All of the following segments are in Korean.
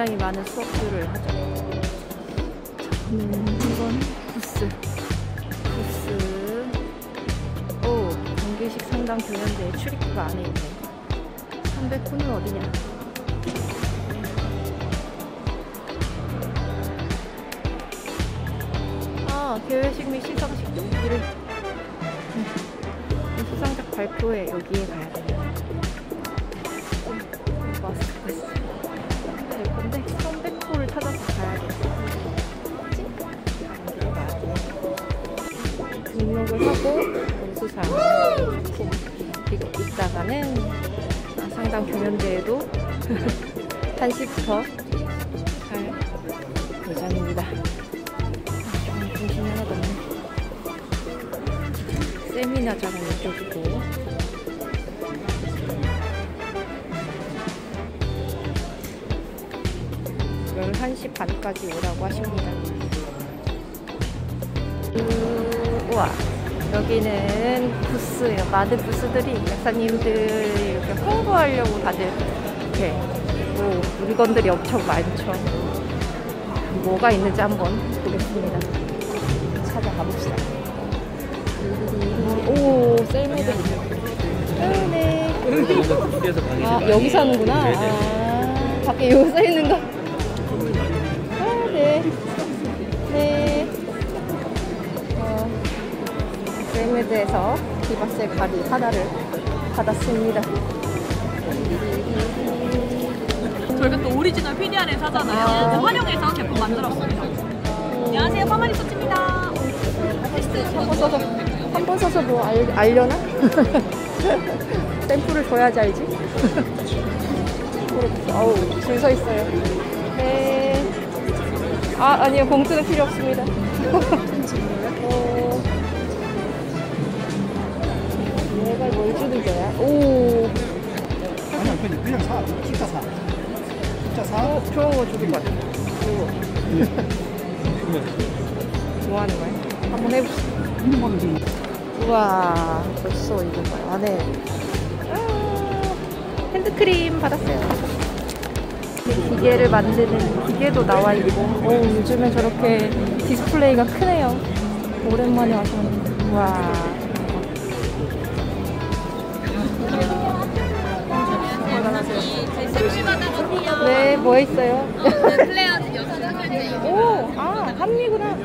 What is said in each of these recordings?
굉장히 많은 수업들을 하죠. 이건 부스. 오, 정기식 상담 교련대 출입구가 안에 있네. 309는 어디냐? 아, 개회식 및 시상식 여기를. 수상작 발표회 여기에 가야 돼요. 마스크 될 건데 300호를 찾아서 가야 돼. 등록을 하고 수상. 그리고 이따가는 상담 교련대에도 1시부터 갈 예정입니다. 정신이 하나도 없네. 세미나장은 이쪽이고, 11시 반까지 오라고 하십니다. 우와, 여기는 부스예요. 많은 부스들이 약사님들 이렇게 홍보하려고 다들 이렇게 물건들이 엄청 많죠. 뭐가 있는지 한번 보겠습니다. 찾아가 봅시다. 오, 셀모들. 네. 아, 여기서 하는구나. 아, 밖에 여기 써 있는 거. 아, 네. 네. 셀메드에서 디바셀 가리 하나를 받았습니다. 저희가 또 오리지널 PDR을 사잖아요. 활용해서 제품 만들었습니다. 안녕하세요, 파마리 소치입니다. 한 번 써서 뭐 알려나? 샘플을 줘야지 알지? 어우, 줄 서 있어요. 네. 아, 아니요, 봉투는 필요 없습니다. 내가 뭘 주는 거야? 오. 아니, 그냥 사. 진짜 사. 진짜 사. 좋은 거 주길 거야. 이거. 뭐 하는 거야? 한번 해봅시다. 우와, 벌써 이거 봐요. 안에 핸드크림 받았어요. 기계를 만드는 기계도 나와 있고, 오, 요즘엔 저렇게 디스플레이가 크네요. 오랜만에 와서. 우와. 네, 뭐 있어요? 플레어즈 여성. 오, 아, 한미구나.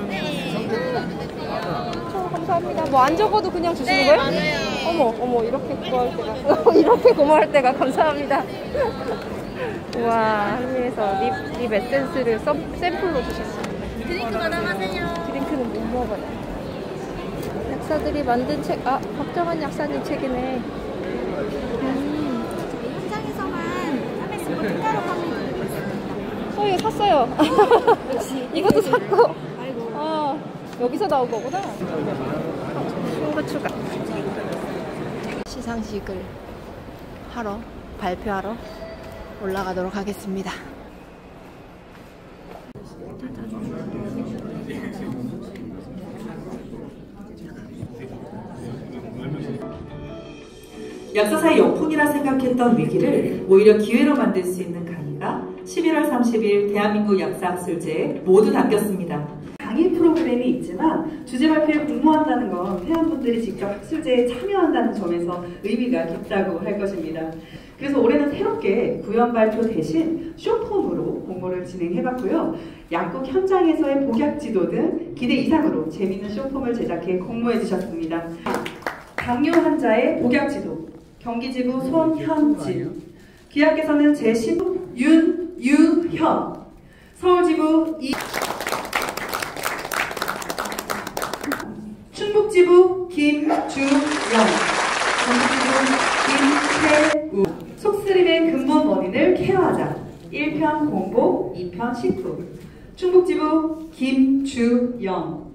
감사합니다. 뭐 안 적어도 그냥 주시는 거예요? 맞아요. 어머, 이렇게 고마울 때가 이렇게 고마울 때가 감사합니다. 우와, 한미에서 립 에센스를 샘플로 주셨습니다. 드링크 받아가세요. 드링크는 못 먹어요. 약사들이 만든 책, 아, 박정환 약사님 책이네. 현장에서만 MS 특가로 판매드리고 있습니다. 이거 샀어요. 이것도 샀고. 여기서 나온 거구나. 친구 추가. 시상식을 하러, 발표하러 올라가도록 하겠습니다. 약사사의 역풍이라 생각했던 위기를 오히려 기회로 만들 수 있는 강의가 11월 30일 대한민국 약사학술제에 모두 담겼습니다. 강의 프로그램이 있지만 주제 발표에 공모한다는 건 회원분들이 직접 학술제에 참여한다는 점에서 의미가 깊다고 할 것입니다. 그래서 올해는 새롭게 구연 발표 대신 쇼폼으로 공모를 진행해봤고요. 약국 현장에서의 복약지도 등 기대 이상으로 재미있는 쇼폼을 제작해 공모해 주셨습니다. 당뇨 환자의 복약지도, 경기지부 손현진, 기약께서는 제10 윤유현, 서울지부 충북지부 김주영, 전북지부 김태우. 속쓰림의 근본 원인을 케어하자. 1편 공복, 2편 식후. 충북지부 김주영.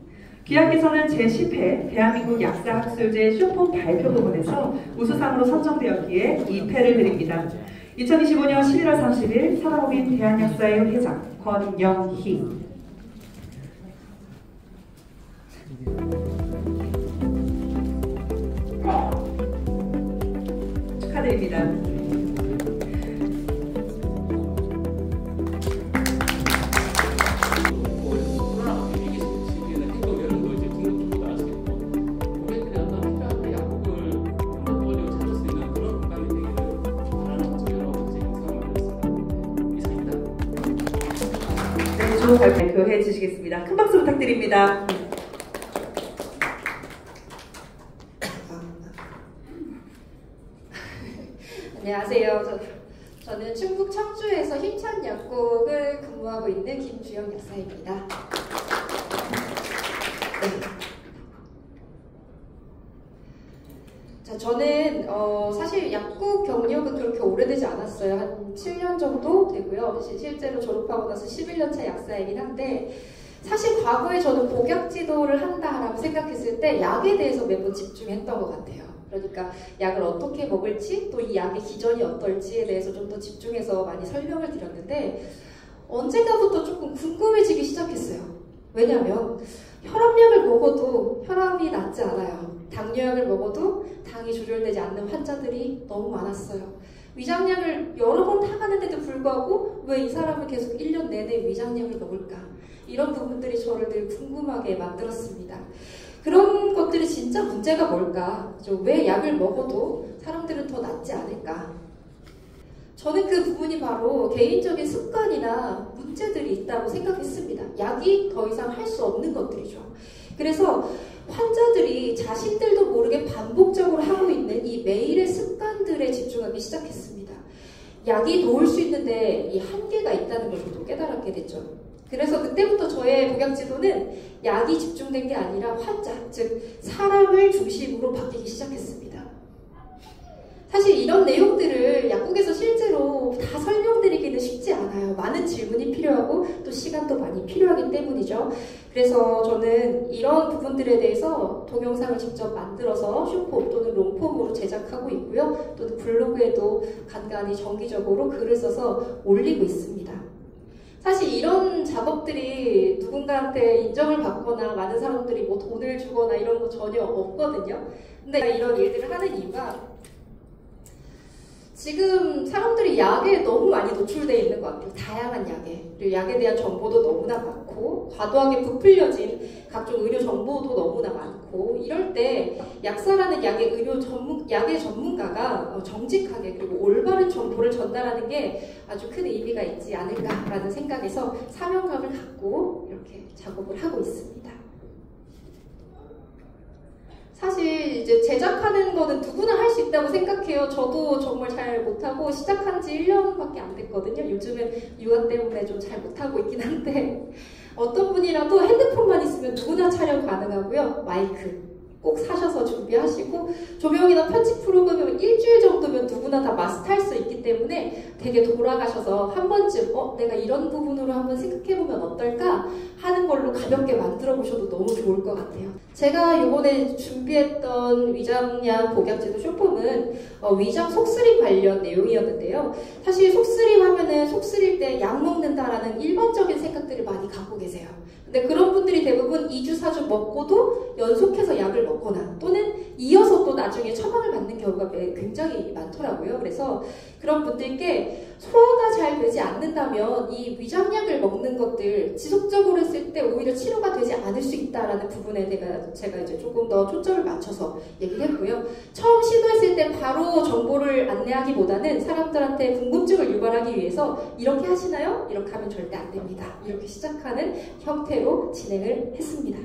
귀하께서는 제10회 대한민국 약사학술제 쇼폼 발표 부분에서 우수상으로 선정되었기에 2패를 드립니다. 2025년 11월 30일 산업인 대한약사회 회장 권영희. 축하드립니다. 또 발표해 주시겠습니다. 큰 박수 부탁드립니다. 안녕하세요. 저는 충북 청주에서 힘찬 약국을 근무하고 있는 김주영 약사입니다. 네. 자, 저는 사실 약국 경력은 그렇게 오래되지 않았어요. 한 7년 정도 되고요. 실제로 졸업하고 나서 11년차 약사이긴 한데 사실 과거에 저는 복약 지도를 한다라고 생각했을 때 약에 대해서 매번 집중했던 것 같아요. 그러니까 약을 어떻게 먹을지 또 이 약의 기전이 어떨지에 대해서 좀 더 집중해서 많이 설명을 드렸는데 언젠가부터 조금 궁금해지기 시작했어요. 왜냐하면 혈압약을 먹어도 혈압이 낮지 않아요. 당뇨약을 먹어도 당이 조절되지 않는 환자들이 너무 많았어요. 위장약을 여러 번 타가는데도 불구하고 왜 이 사람을 계속 1년 내내 위장약을 먹을까? 이런 부분들이 저를 늘 궁금하게 만들었습니다. 그런 것들이 진짜 문제가 뭘까? 왜 약을 먹어도 사람들은 더 낫지 않을까? 저는 그 부분이 바로 개인적인 습관이나 문제들이 있다고 생각했습니다. 약이 더 이상 할 수 없는 것들이죠. 그래서 환자들이 자신들도 모르게 반복적으로 하고 있는 이 매일의 습관들에 집중하기 시작했습니다. 약이 도울 수 있는데 이 한계가 있다는 걸 저도 깨달았게 됐죠. 그래서 그때부터 저의 복약 지도는 약이 집중된 게 아니라 환자, 즉 사람을 중심으로 바뀌기 시작했습니다. 사실 이런 내용들을 약국에서 실제로 다 설명드리기는 쉽지 않아요. 많은 질문이 필요하고 또 시간도 많이 필요하기 때문이죠. 그래서 저는 이런 부분들에 대해서 동영상을 직접 만들어서 숏폼 또는 롱폼으로 제작하고 있고요. 또 블로그에도 간간히 정기적으로 글을 써서 올리고 있습니다. 사실 이런 작업들이 누군가한테 인정을 받거나 많은 사람들이 뭐 돈을 주거나 이런 거 전혀 없거든요. 근데 이런 일들을 하는 이유가 지금 사람들이 약에 너무 많이 노출되어 있는 것 같아요. 다양한 약에. 그리고 약에 대한 정보도 너무나 많고 과도하게 부풀려진 각종 의료 정보도 너무나 많고 이럴 때 약사라는 약의 전문가가 정직하게 그리고 올바른 정보를 전달하는 게 아주 큰 의미가 있지 않을까라는 생각에서 사명감을 갖고 이렇게 작업을 하고 있습니다. 사실 이제 제작하는 거는 누구나 할 수 있다고 생각해요. 저도 정말 잘 못하고 시작한 지 1년밖에 안 됐거든요. 요즘은 육아 때문에 좀 잘 못하고 있긴 한데 어떤 분이라도 핸드폰만 있으면 누구나 촬영 가능하고요. 마이크 꼭 사셔서 준비하시고 조명이나 편집 프로그램은 일주일 정도면 누구나 다 마스터할 수 있기 때문에 되게 돌아가셔서 한 번쯤 내가 이런 부분으로 한번 생각해보면 어떨까 하는 걸로 가볍게 만들어 보셔도 너무 좋을 것 같아요. 제가 이번에 준비했던 위장약 복약제도 숏폼은 위장 속쓰림 관련 내용이었는데요. 사실 속쓰림 하면은 속쓰릴 때 약 먹는다라는 일반적인 생각들을 많이 갖고 계세요. 근데 그런 분들이 대부분 2주, 4주 먹고도 연속해서 약을 먹거나 또는 이어서 또 나중에 처방을 받는 경우가 굉장히 많더라고요. 그래서 그런 분들께 소화가 잘 되지 않는다면 이 위장약을 먹는 것들 지속적으로 했을 때 오히려 치료가 되지 않을 수 있다라는 부분에 제가 이제 조금 더 초점을 맞춰서 얘기를 했고요. 처음 시도했을 때 바로 정보를 안내하기보다는 사람들한테 궁금증을 유발하기 위해서 이렇게 하시나요? 이렇게 하면 절대 안 됩니다. 이렇게 시작하는 형태로 진행을 했습니다.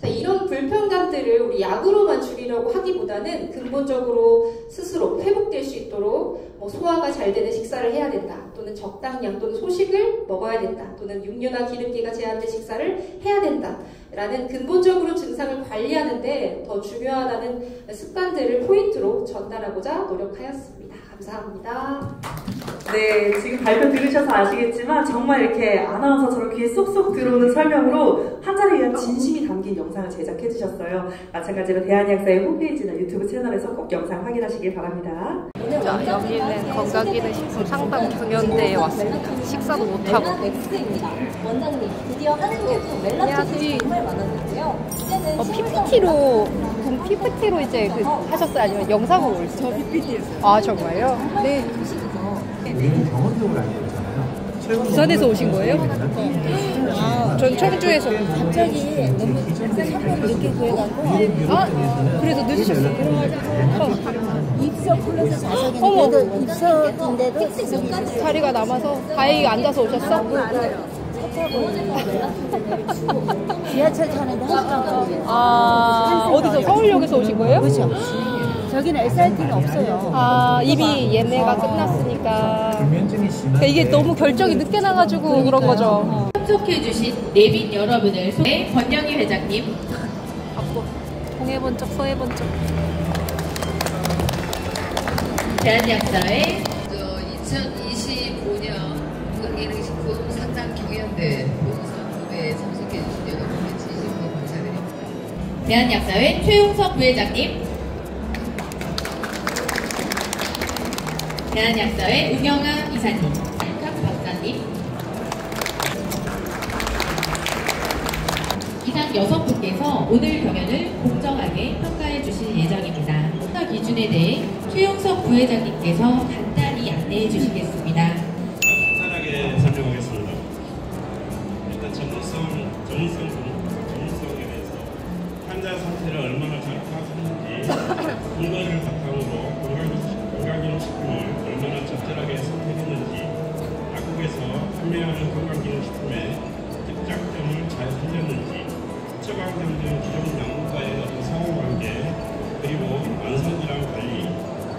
자, 이런 불편감들을 우리 약으로만 줄이려고 하기보다는 근본적으로 스스로 회복될 수 있도록 소화가 잘 되는 식사를 해야 된다. 또는 적당량 또는 소식을 먹어야 된다. 또는 육류나 기름기가 제한된 식사를 해야 된다. 라는 근본적으로 증상을 관리하는데 더 중요하다는 습관들을 포인트로 전달하고자 노력하였습니다. 감사합니다. 네, 지금 발표 들으셔서 아시겠지만 정말 이렇게 아나운서처럼 귀에 쏙쏙 들어오는 설명으로 환자를 위한 진심이 담긴 영상을 제작해 주셨어요. 마찬가지로 대한약사의 홈페이지나 유튜브 채널에서 꼭 영상 확인하시길 바랍니다. 자, 여기는 건강기능식품 상담 분연대에 왔습니다. 식사도 못하고. 원장님, 드디어 하는 게 멜라토닌이 정말 많았는데요. PPT로 이제 하셨어요? 아니면 영상으로 올렸어요? 저 PPT였어요. 아, 정말요? 네. 우리는 병원적으로 알고 있잖아요. 부산에서 오신 거예요? 아, 전 청주에서. 갑자기 너무 3분 늦게 구해가지고 그래서 늦으셨어요? 입사 엄청 풀려서 자석이는 그래도 입석인데도 자리가 남아서 다행히 앉아서 오셨어? 지하철 타는데 1시간 걸려요. 아, 어디서 서울역에서 오신 거예요? 그렇죠. 저기는 SRT는 없어요. 아, 이미 얘네가 끝났으니까. 그러니까 이게 너무 결정이 늦게 나가지고 그런 거죠. 참석해주신 내빈 여러분을 소개 권영희 회장님. 동해본 쪽, 서해본 쪽. 대한약사회 2025년 건강기능식품 상장 경연대 본선에 참석해주신 여러분께 진심으로 감사드립니다. 대한약사회 최용석 부회장님. 대한약사회 은영아 이사님. 각 박사님. 이상 6분께서 오늘 경연을 공정하게 평가해 주실 예정입니다. 평가 기준에 대해 최용석 부회장님께서 간단히 안내해 주시겠습니다. 간단하게 설명하겠습니다. 일단 전문성에 대해서 환자 상태를 얼마나 잘 파악하는지, 근거를 바탕으로 건강기능식품을 얼마나 적절하게 선택했는지, 약국에서 판매하는 건강기능식품의 특장점을 잘 살렸는지, 처방전 등 기존 약물과의 상호관계, 그리고 만성질환 관리,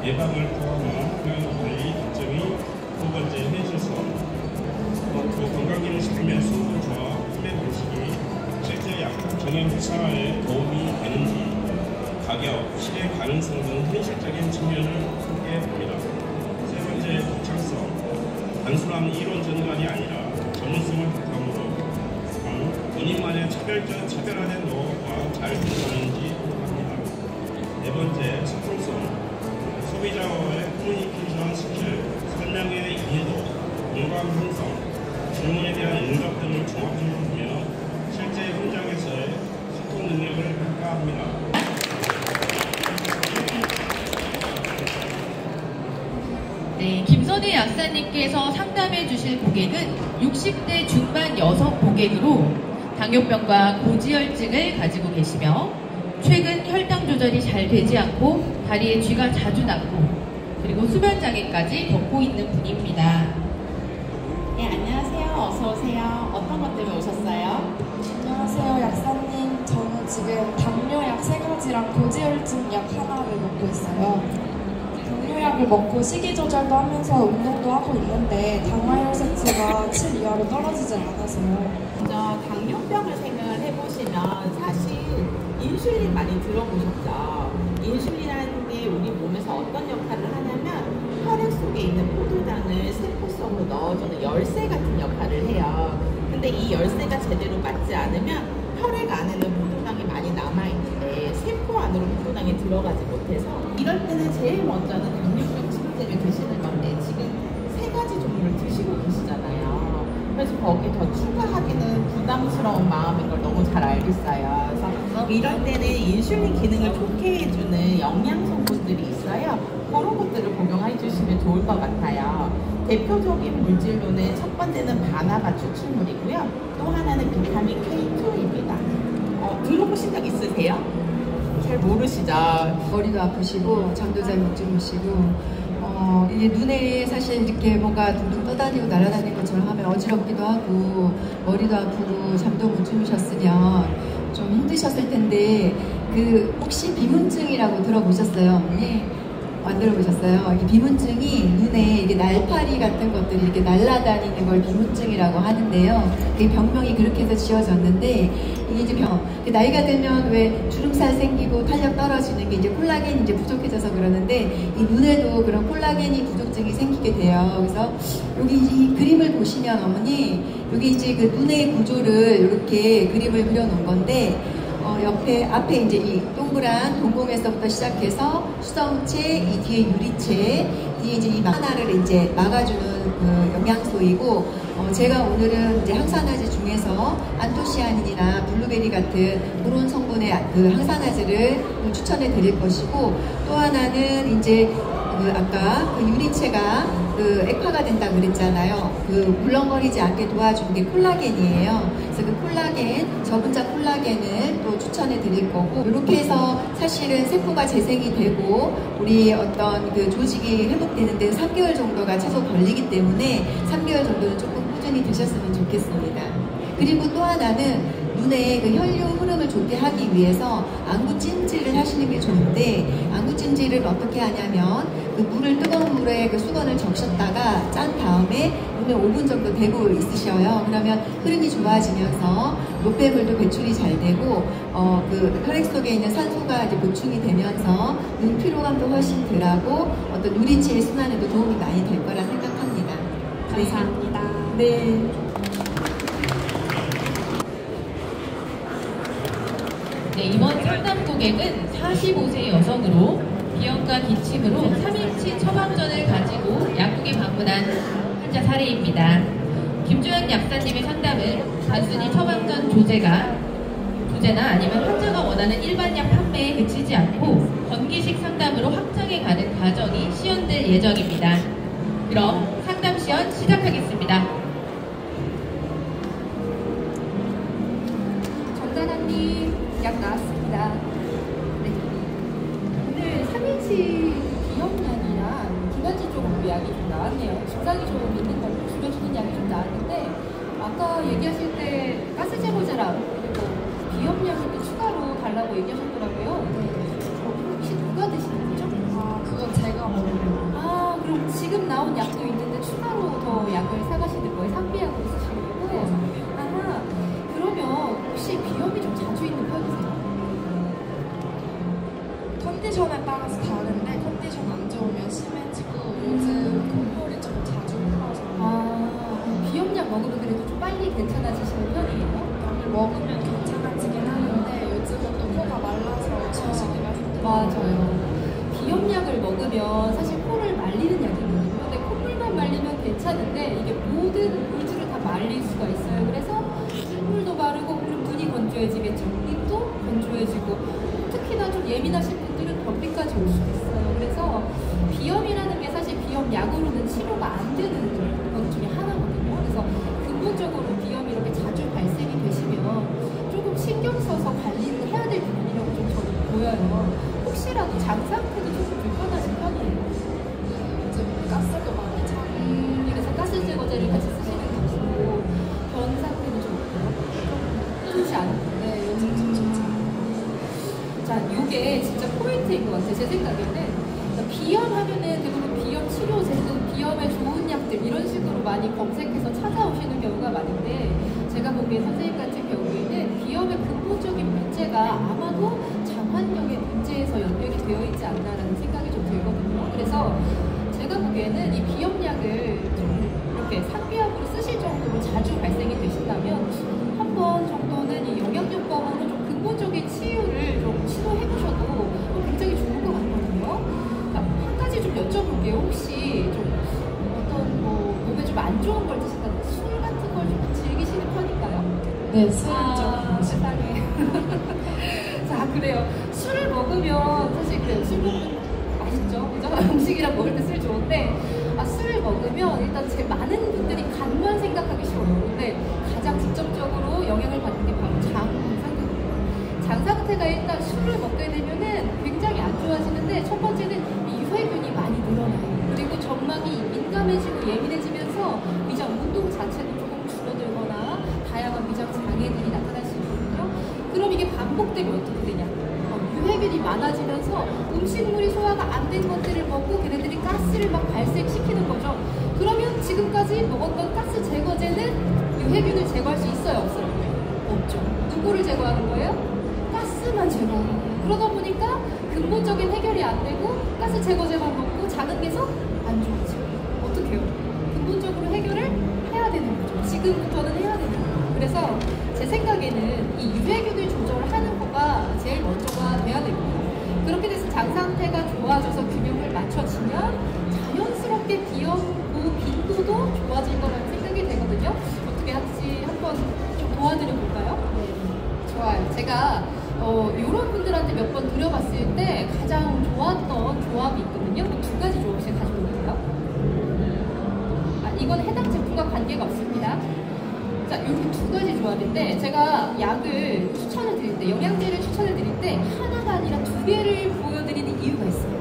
예방을 포함한 건강관리 결정이 두 번째 해주셔서 그 건강기능식품의 수요와 판매 방식이 실제 약국 경영 회사에 도움이 되는지, 가격, 실행 가능성 등 현실적인 측면을 소개해봅니다. 세 번째, 독창성. 단순한 이론 전관이 아니라 전문성을 바탕으로 본인만의 차별화된 노하우가 잘 들어가는지 합니다. 네 번째, 소통성. 소비자와의 커뮤니케이션 스킬, 설명의 이해도, 공감 형성, 질문에 대한 응답 등을 종합적으로 보며 실제 현장에서의 소통 능력을 평가합니다. 네, 김선희 약사님께서 상담해 주실 고객은 60대 중반 여성 고객으로 당뇨병과 고지혈증을 가지고 계시며 최근 혈당 조절이 잘 되지 않고 다리에 쥐가 자주 났고 그리고 수면장애까지 겪고 있는 분입니다. 네, 안녕하세요. 어서 오세요. 어떤 것 때문에 오셨어요? 안녕하세요, 약사님. 저는 지금 당뇨약 3가지랑 고지혈증 약 하나를 먹고 있어요. 당뇨약을 먹고 식이 조절도 하면서 운동도 하고 있는데 당화혈색소가 7 이하로 떨어지질 않아서요. 먼저 당뇨병을 생각을 해보시면 사실 인슐린 많이 들어보셨죠? 인슐린이라는 게 우리 몸에서 어떤 역할을 하냐면 혈액 속에 있는 포도당을 세포성으로 넣어주는 열쇠 같은 역할을 해요. 근데 이 열쇠가 제대로 맞지 않으면 혈액 안에는 포도당이 많이 남아있는데 세포 안으로 포도당이 들어가지 못해서 이럴 때는 제일 먼저는 당뇨병 치료제를 드시는 건데 지금 3가지 종류를 드시고 계시잖아요. 그래서 거기 더 추가하기는 부담스러운 마음인 걸 너무 잘 알겠어요. 그래서 이럴 때는 인슐린 기능을 좋게 해주는 영양성분들이 있어요. 그런 것들을 복용해 주시면 좋을 것 같아요. 대표적인 물질로는 첫 번째는 바나가 추출물이고요. 또 하나는 비타민 K2입니다. 들어보신 적 있으세요? 잘 모르시죠? 머리도 아프시고 잠도 잘 못 주무시고 이게 눈에 사실 이렇게 뭔가 둥둥 떠다니고 날아다니는 것처럼 하면 어지럽기도 하고 머리도 아프고 잠도 못 주무셨으면 좀 힘드셨을 텐데 그 혹시 비문증이라고 들어보셨어요? 어머니? 안 들어보셨어요? 이 비문증이 눈에 이게 날파리 같은 것들이 이렇게 날아다니는 걸 비문증이라고 하는데요. 그 병명이 그렇게 해서 지어졌는데 이게 이제 나이가 들면 왜 주름살 생기고 탄력 떨어지는 게 이제 콜라겐이 이제 부족해져서 그러는데 이 눈에도 그런 콜라겐이 부족증이 생기게 돼요. 그래서 여기 이 그림을 보시면 어머니 여기 이제 그 눈의 구조를 이렇게 그림을 그려놓은 건데 옆에 앞에 이제 이 동그란 동공에서부터 시작해서 수성체, 이 뒤에 유리체, 뒤에 이제 이 하나를 이제 막아주는 그 영양소이고 제가 오늘은 이제 항산화제 중에서 안토시아닌이나 블루베리 같은 그런 성분의 그 항산화제를 추천해 드릴 것이고 또 하나는 이제 그 아까 그 유리체가 그 액화가 된다 그랬잖아요. 그 물렁거리지 않게 도와주는 게 콜라겐이에요. 그래서 그 콜라겐, 저분자 콜라겐을 또 추천해 드릴 거고, 이렇게 해서 사실은 세포가 재생이 되고 우리 어떤 그 조직이 회복되는 데는 3개월 정도가 최소 걸리기 때문에 3개월 정도는 조금 꾸준히 드셨으면 좋겠습니다. 그리고 또 하나는 눈에 그 혈류 흐름을 좋게 하기 위해서 안구 찜질을 하시는 게 좋은데, 안구 찜질을 어떻게 하냐면 그 물을 뜨거운 물에 그 수건을 적셨다가 짠 다음에 눈에 5분 정도 대고 있으셔요. 그러면 흐름이 좋아지면서 노폐물도 배출이 잘 되고 그 혈액 속에 있는 산소가 이제 보충이 되면서 눈 피로감도 훨씬 덜하고 어떤 누리치의 순환에도 도움이 많이 될 거라 생각합니다. 감사합니다. 네. 네, 이번 상담 고객은 45세 여성으로 비염과 기침으로 3일치 처방전을 가지고 약국에 방문한 환자 사례입니다. 김주현 약사님의 상담은 단순히 처방전 조제나 아니면 환자가 원하는 일반 약 판매에 그치지 않고 건기식 상담으로 확장해 가는 과정이 시연될 예정입니다. 그럼 상담 시연 시작하겠습니다. 정단아님 약 나왔습니다. 네. 오늘 3일치 비염약이랑 기관지 쪽으로 약이 좀 나왔네요. 증상이 좀 있는 걸로 줄여주는 약이 좀 나왔는데, 아까 얘기하실 때 가스 제거제랑 그리고 비염약을 추가로 달라고 얘기하셨더라고요. 혹시 누가 드시는 거죠? 그건 제가 먹으려고. 그럼 지금 나온 약도 있는데 추가로 더 약을 사가시는 거예요? 상비약으로 쓰시는 거고? 그러면 혹시 비염이 좀 자주 있는 편이세요? 컨디션에 따라서 다른데 컨디션 안 좋으면 심해지고 요즘 콧물이 좀 자주 흘러서. 비염약 먹으면 그래도 좀 빨리 괜찮아지시는 편이에요? 약을 먹으면 괜찮아지긴 하는데 요즘은 또 코가 말라서 쉬시기가 힘들어요. 맞아요. 비염약을 먹으면 사실 코를 말리는 약이거든요. 근데 콧물만 말리면 괜찮은데 이게 모든 물질을 다 말릴 수가 있어요. 그래서 콧물도 마르고 그럼 눈이 건조해지겠죠. 입도 건조해지고, 특히나 좀 예민하신 분들은 변비까지 올 수도 있어요. 그래서 비염이라는 게 사실 비염약으로는 치료가 안 되는 것 중에 하나거든요. 그래서 근본적으로 비염이 이렇게 자주 발생이 되시면 조금 신경 써서 관리를 해야 될 부분이라고 좀 저는 보여요. 혹시라도 장 상태도 조금 불편하신 편이에요? 요즘 가스도 많이 차고. 그래서 가스 제거제를 같이 쓰시는 거고, 변 상태도 좀 좋지 않은데 요즘 좀 좋지 않아요. 자, 요게 진짜 포인트인 것 같아요. 제 생각에는 비염 하면은 대부분 비염 치료제든 비염에 좋은 약들 이런 식으로 많이 검색해서 찾아오시는 경우가 많은데, 제가 보기에 선생님 같은 경우에는 비염의 근본적인 문제가 아마도 장환경의 문제에서 연결이 되어 있지 않나라는 생각이 좀 들거든요. 그래서 제가 보기에는 이 비염약을 좀 이렇게 상비약으로 쓰실 정도로 자주 발생이 되신다면 한 번 정도는 이 영양요법으로 좀 근본적인 치유를 좀 시도해보셔도 굉장히 좋은 것 같거든요. 한 가지 좀 여쭤볼게요. 혹시 좀 어떤 몸에 좀 안 좋은 걸 드신다든지 술 같은 걸 좀 즐기시는 편인가요? 네, 술은 좀. 세상에. 자, 그래요. 술을 먹으면 사실 술 먹으면 맛있죠? 그죠? 음식이랑 먹을 때 술 좋은데, 술을 먹으면 일단 제일 많은 분들이 간만 생각하기 쉬워요. 근데 가장 직접적으로 영향을 받는 게 바로 장 상태거든요. 장 상태가 일단 술을 먹게 되면은 굉장히 안 좋아지는데, 첫 번째는 이 유해균이 많이 늘어나요. 그리고 점막이 민감해지고 예민해지면서 위장 운동 자체도 조금 줄어들거나 다양한 위장 장애들이 나타날 수 있거든요. 그럼 이게 반복되면 어떻게 되냐? 유해균이 많아지면서 음식물이 소화가 안 된 것들을 먹고 걔네들이 가스를 막 발생시키는 거죠. 그러면 지금까지 먹었던 가스 제거제는 유해균을 제거할 수 있어요, 없어요? 없죠. 누구를 제거하는 거예요? 가스만 제거하는 거예요. 그러다 보니까 근본적인 해결이 안 되고 가스 제거제만 먹고 장은 계속 안 좋아지고. 어떻게 해요? 근본적으로 해결을 해야 되는 거죠. 지금부터는 해야 되는 거예요. 그래서 제 생각에는 이 유해균을 조절하는 거가 제일 먼저가 돼야 됩니다. 그렇게 돼서 장 상태가 좋아져서 균형을 맞춰지면 자연스럽게 비염 그 빈도도 좋아질 거라는 생각이 되거든요. 어떻게 할지 한번 좀 도와드려 볼까요? 네, 좋아요. 제가 이런 분들한테 몇 번 드려봤을 때 가장 좋았던 조합이 있거든요. 두 가지 조합씩 가지고 올게요. 이건 해당 제품과 관계가 없습니다. 자, 이렇게 두 가지 조합인데 제가 약을 추천을 드릴 때, 영양제를 추천을 드릴 때 하나가 아니라 두 개를 보여드리는 이유가 있어요.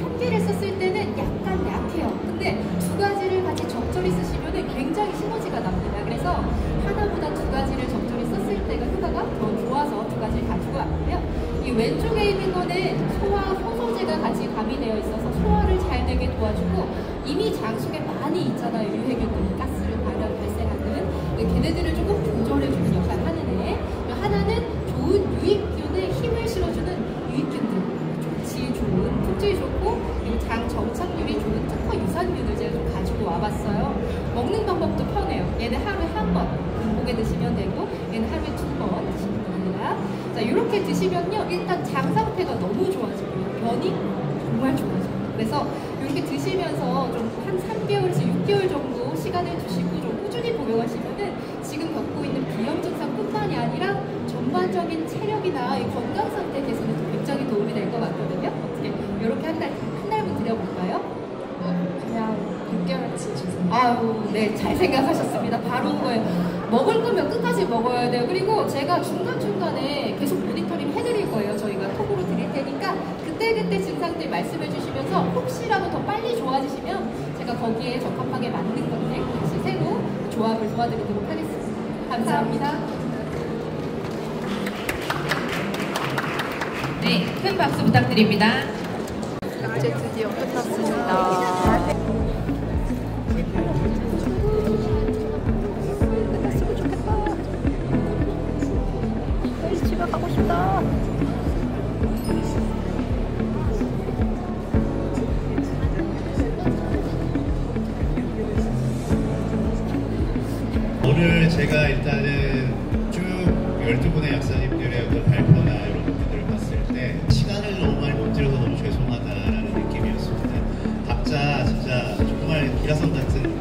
한 개를 썼을 때는 약간 약해요. 근데 두 가지를 같이 적절히 쓰시면 굉장히 시너지가 납니다. 그래서 하나보다 두 가지를 적절히 썼을 때가 효과가 더 좋아서 두 가지를 가지고 왔고요. 이 왼쪽에 있는 거는 소화 효소제가 같이 가미되어 있어서 소화를 잘 되게 도와주고 이미 장 속에 많이 있잖아요. 유해균들, 가스를 발생하는 걔네들을 조금 조절해주는 역할을 하는 애. 하나는 좋은 유익균에 힘을 실어주는 유익균들, 질 좋은, 품질 좋고 그리고 장 정착률이 좋은 특허 유산균을 제가 좀 가지고 와봤어요. 먹는 방법도 편해요. 얘는 하루에 한 번 목에 드시면 되고 얘는 하루에 2번 드시면 됩니다. 자, 이렇게 드시면요 일단 장 상태가 너무 좋아지고요. 변이 정말 좋아져요. 그래서 이렇게 드시면서 좀 한 3개월에서 6개월 정도 시간을 두시고 좀 꾸준히 복용하시면은 지금 겪고 있는 비염 증상뿐만이 아니라 전반적인 체력이나 건강 상태 개선에도 굉장히 도움이 될 것 같거든요. 어떻게 이렇게 한 달분 드려볼까요? 그냥 6개월치 주세요. 아유, 네, 잘 생각하셨습니다. 바로 그거예요. 먹을 거면 끝까지 먹어야 돼요. 그리고 제가 중간중간에 계속 모니터링 해드릴 거예요. 저희가 톡으로 드릴 테니까 그때그때 증상들 말씀해 주시면서 혹시라도 더 빨리 좋아지시면 제가 거기에 적합하게 맞는 것들 다시 새로 조합을 도와드리도록 하겠습니다. 감사합니다. 네, 큰 박수 부탁드립니다. 이제 드디어 끝났습니다. 끝났으면 좋겠다. 빨리 집에 가고 싶다. 오늘 제가 일단은 쭉 12분의 약사님들의 어떤 발표나 이런 것들을 봤을 때 시간을 너무 많이 못 들여서 너무 죄송하다라는 느낌이었습니다. 각자 진짜 정말 기라성 같은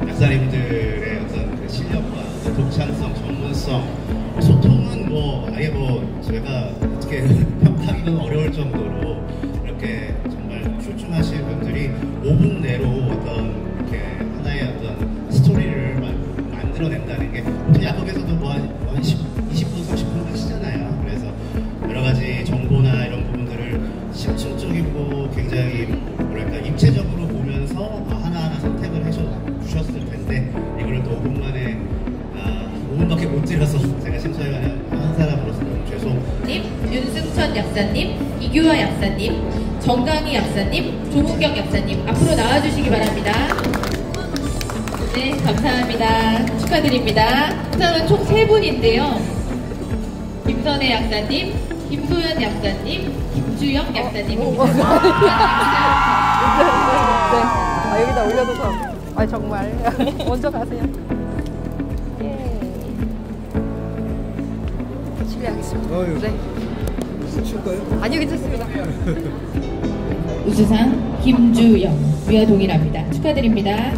약사님들의 어떤 그 실력과 독창성, 전문성, 소통은 뭐 아예 뭐 제가 어떻게 평가하기는 어려울 정도로 이렇게 정말 출중하신 분들이 5분 내로 어떤 이렇게 하나의 어떤 스토리를 만들어낸다는 게 보통 약국에서도 뭐 한 20분, 30분 하시잖아요. 그래서 여러 가지 정보나 이런 부분들을 심층적이고 굉장히 뭐랄까 입체적으로 보면서 하나하나 선택을 해주셨을 텐데 이거를 또 5분 만에 5분밖에 못 드려서 제가 심사위원 한 사람으로서 너무 죄송님, 윤승천 약사님, 이규화 약사님, 정강희 약사님, 조문경 약사님 앞으로 나와주시기 바랍니다. 네, 감사합니다. 축하드립니다. 수상은 총 3분인데요. 김선혜 약사님, 김소연 약사님, 김주영 약사님입니다. 아, 여기다 올려둬서. 아, 정말. 먼저 가세요. 예. 실례하겠습니다. 네. 쉴까요? 아니요, 괜찮습니다. 우수상 김주영, 위와 동일합니다. 축하드립니다.